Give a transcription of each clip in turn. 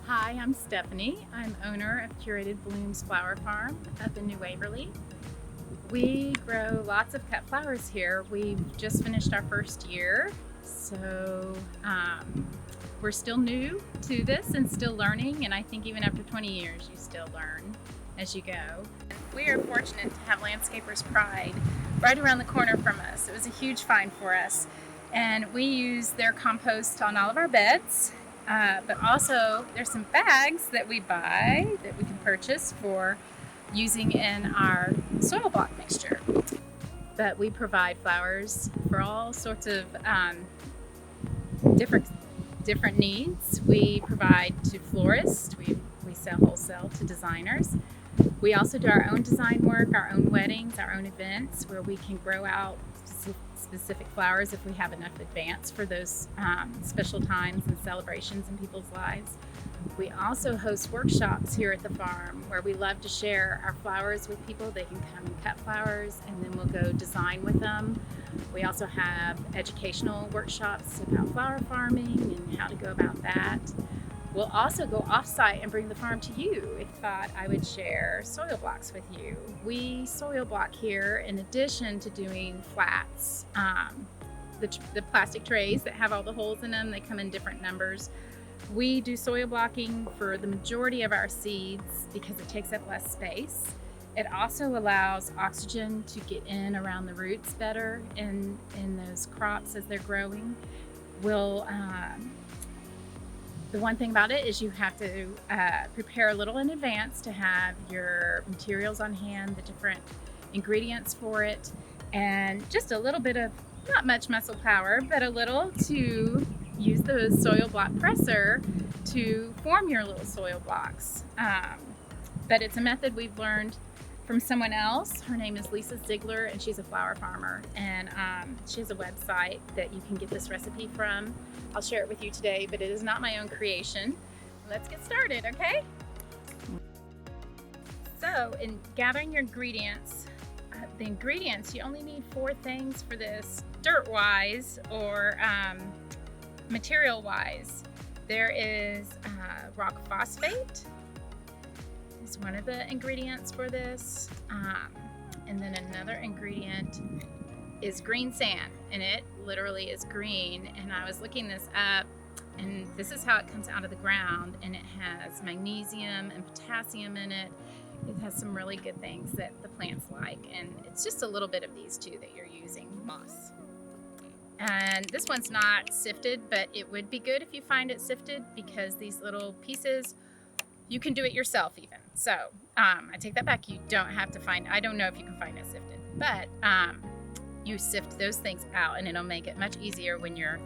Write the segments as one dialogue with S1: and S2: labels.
S1: Hi, I'm Stephanie. I'm owner of Curated Blooms Flower Farm up in New Waverly. We grow lots of cut flowers here. We've just finished our first year, so we're still new to this and still learning, and I think even after 20 years you still learn as you go. We are fortunate to have Landscapers Pride right around the corner from us. It was a huge find for us, and we use their compost on all of our beds. But also there's some bags that we buy that we can purchase for using in our soil block mixture. But we provide flowers for all sorts of different needs. We provide to florists. We sell wholesale to designers. We also do our own design work, our own weddings, our own events where we can grow out specific flowers if we have enough advance for those special times and celebrations in people's lives. We also host workshops here at the farm where we love to share our flowers with people. They can come and cut flowers and then we'll go design with them. We also have educational workshops about flower farming and how to go about that. We'll also go off-site and bring the farm to you. I thought I would share soil blocks with you. We soil block here in addition to doing flats. The plastic trays that have all the holes in them, they come in different numbers. We do soil blocking for the majority of our seeds because it takes up less space. It also allows oxygen to get in around the roots better in those crops as they're growing. The one thing about it is you have to prepare a little in advance to have your materials on hand, the different ingredients for it, and just a little bit of, not much muscle power, but a little to use the soil block presser to form your little soil blocks. But it's a method we've learned from someone else. Her name is Lisa Ziegler, and she's a flower farmer, and she has a website that you can get this recipe from. I'll share it with you today, but it is not my own creation. Let's get started, okay? So in gathering your ingredients, you only need 4 things for this, dirt-wise or material-wise. There is rock phosphate, is one of the ingredients for this, and then another ingredient is green sand, and it literally is green. And I was looking this up, and this is how it comes out of the ground, and it has magnesium and potassium in it. It has some really good things that the plants like, and it's just a little bit of these two that you're using. Moss. And this one's not sifted, but it would be good if you find it sifted, because these little pieces, you can do it yourself even. So I take that back. You don't have to find, I don't know if you can find it sifted, but you sift those things out and it'll make it much easier when you're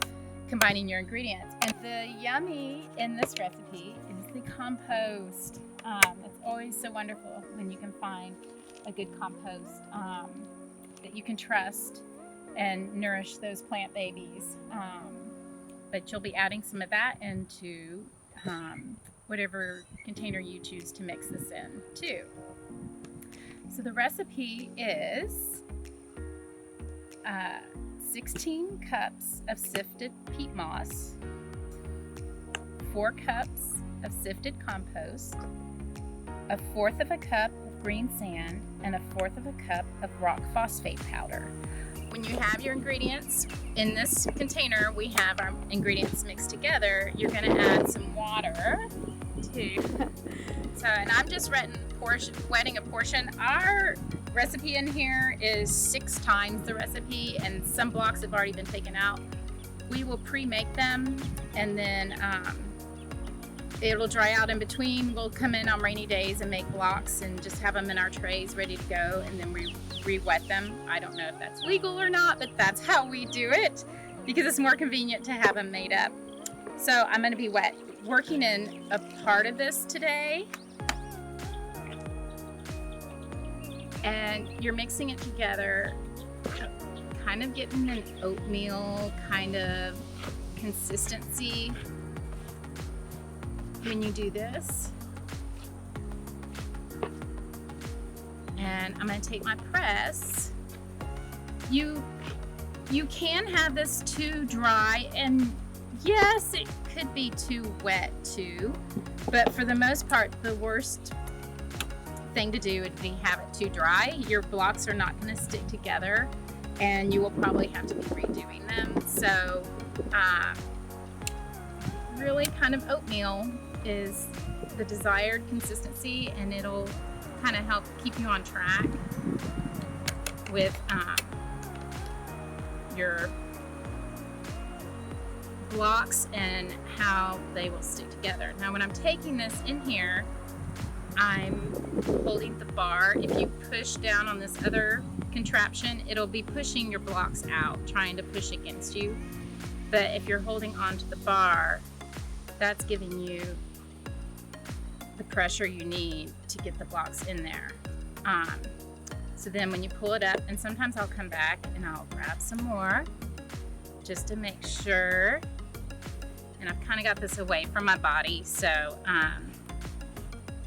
S1: combining your ingredients. And the yummy in this recipe is the compost. It's always so wonderful when you can find a good compost that you can trust and nourish those plant babies. But you'll be adding some of that into whatever container you choose to mix this in too. So the recipe is 16 cups of sifted peat moss, 4 cups of sifted compost, 1/4 of a cup of green sand, and 1/4 of a cup of rock phosphate powder. When you have your ingredients in this container, we have our ingredients mixed together. You're going to add some water too. So, and I'm just wetting a portion. Our recipe in here is 6 times the recipe, and some blocks have already been taken out. We will pre-make them, and then it'll dry out in between. We'll come in on rainy days and make blocks and just have them in our trays ready to go, and then we re-wet them. I don't know if that's legal or not, but that's how we do it because it's more convenient to have them made up. So I'm going to be working in a part of this today, and you're mixing it together, kind of getting an oatmeal kind of consistency when you do this. And I'm going to take my press. You can have this too dry, and Yes, it could be too wet too, but for the most part, the worst thing to do would be have it too dry. Your blocks are not going to stick together, and you will probably have to be redoing them. So really kind of oatmeal is the desired consistency, and it'll kind of help keep you on track with your blocks and how they will stick together. Now when I'm taking this in here, I'm holding the bar. If you push down on this other contraption, it'll be pushing your blocks out, trying to push against you. But if you're holding onto the bar, that's giving you the pressure you need to get the blocks in there. So then when you pull it up, and sometimes I'll come back and I'll grab some more just to make sure. And I've kind of got this away from my body, so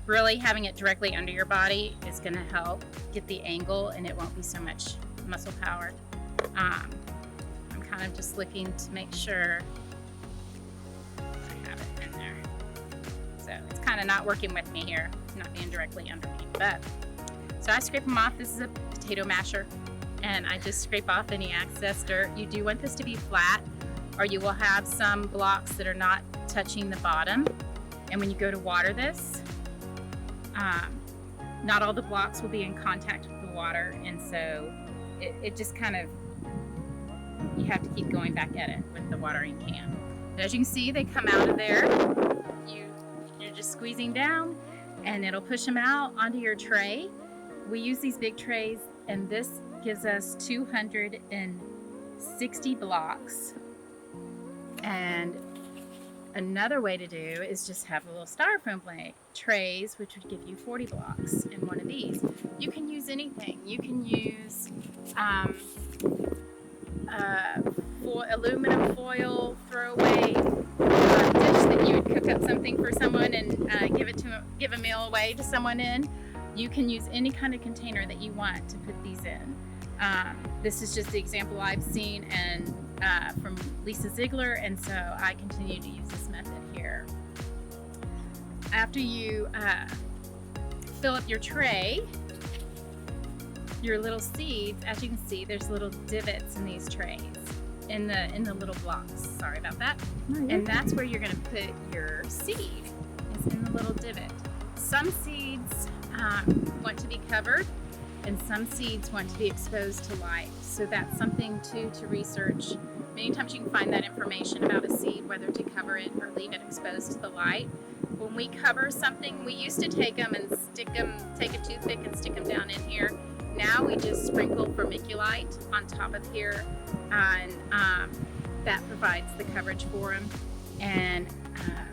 S1: really having it directly under your body is going to help get the angle, and it won't be so much muscle power. I'm kind of just looking to make sure I have it in there. So it's kind of not working with me here, not being directly under me. But so I scrape them off. This is a potato masher, and I just scrape off any excess dirt. You do want this to be flat, or you will have some blocks that are not touching the bottom. And when you go to water this, not all the blocks will be in contact with the water, and so it just kind of, you have to keep going back at it with the watering can. But as you can see, they come out of there. You're just squeezing down, and it'll push them out onto your tray. We use these big trays, and this gives us 260 blocks. And another way to do is just have a little styrofoam trays, which would give you 40 blocks in one of these. You can use anything. You can use aluminum foil throwaway dish that you would cook up something for someone and give a meal away to someone in. You can use any kind of container that you want to put these in. This is just the example I've seen and from Lisa Ziegler, and so I continue to use this method here. After you fill up your tray, your little seeds, as you can see, there's little divots in these trays, in the little blocks. Sorry about that. And that's where you're going to put your seed, is in the little divot. Some seeds want to be covered, and some seeds want to be exposed to light. So that's something to research. Many times you can find that information about a seed, whether to cover it or leave it exposed to the light. When we cover something, we used to take them and take a toothpick and stick them down in here. Now we just sprinkle vermiculite on top of here, and that provides the coverage for them. And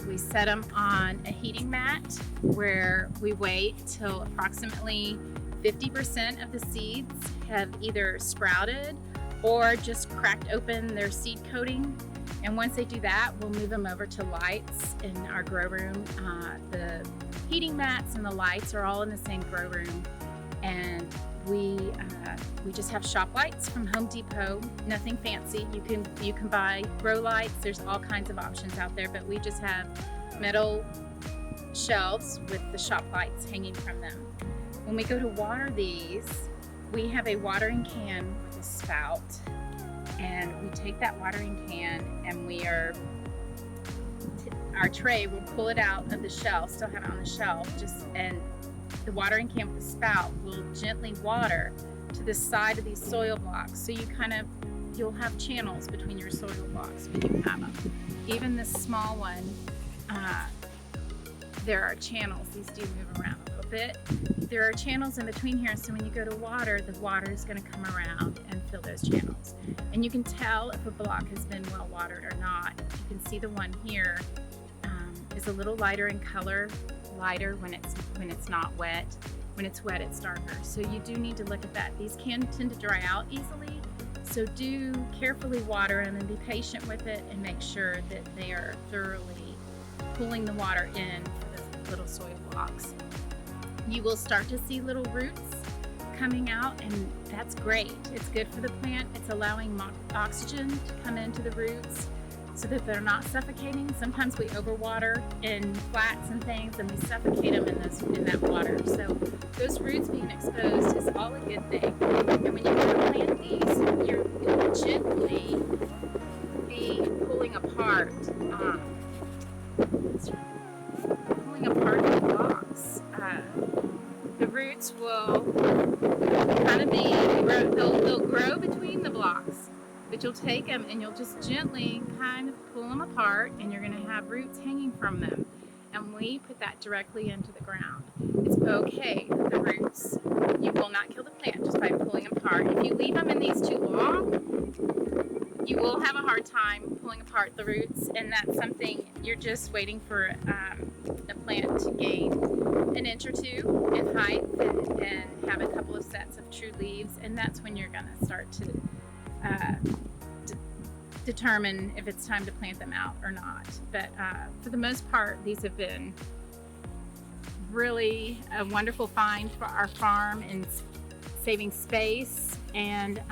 S1: we set them on a heating mat where we wait till approximately 50% of the seeds have either sprouted or just cracked open their seed coating. And once they do that, we'll move them over to lights in our grow room. The heating mats and the lights are all in the same grow room. And we just have shop lights from Home Depot, nothing fancy. You can buy grow lights. There's all kinds of options out there, but we just have metal shelves with the shop lights hanging from them. When we go to water these, we have a watering can with a spout, and we take that watering can and our tray, we'll pull it out of the shelf, still have it on the shelf, and the watering can with the spout will gently water to the side of these soil blocks. So you'll have channels between your soil blocks when you have them. Even this small one, there are channels. These do move around a little bit. There are channels in between here, so when you go to water, the water is going to come around and fill those channels. And you can tell if a block has been well watered or not. You can see the one here is a little lighter in color, lighter when it's not wet. When it's wet, it's darker. So you do need to look at that. These can tend to dry out easily, so do carefully water them and be patient with it, and make sure that they are thoroughly pulling the water in for the little soil blocks. You will start to see little roots coming out, and that's great. It's good for the plant. It's allowing oxygen to come into the roots, so that they're not suffocating. Sometimes we overwater in flats and things and we suffocate them in that water. So those roots being exposed is all a good thing. And when you go to plant these, you'll gently be pulling apart the blocks. The roots will kind of they'll grow between the blocks, but you'll take them and you'll just gently kind of pull them apart, and you're going to have roots hanging from them. And we put that directly into the ground. It's okay that the roots, you will not kill the plant just by pulling them apart. If you leave them in these too long, you will have a hard time pulling apart the roots, and that's something you're just waiting for the plant to gain an inch or two in height and have a couple of sets of true leaves, and that's when you're going to start to determine if it's time to plant them out or not. But for the most part, these have been really a wonderful find for our farm in saving space and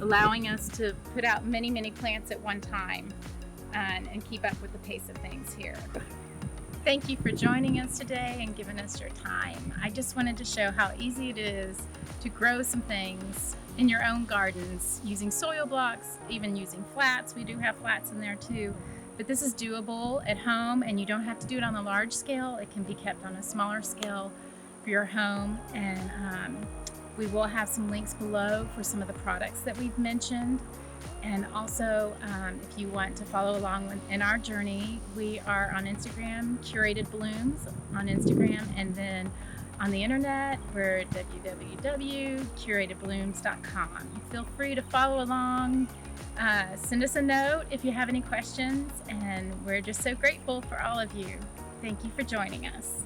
S1: allowing us to put out many plants at one time and keep up with the pace of things here. Thank you for joining us today and giving us your time. I just wanted to show how easy it is to grow some things in your own gardens using soil blocks, even using flats. We do have flats in there too, but this is doable at home, and you don't have to do it on a large scale. It can be kept on a smaller scale for your home, and we will have some links below for some of the products that we've mentioned. And also, if you want to follow along in our journey, we are on Instagram, Curated Blooms on Instagram, and then on the internet, we're www.curatedblooms.com. Feel free to follow along, send us a note if you have any questions, and we're just so grateful for all of you. Thank you for joining us.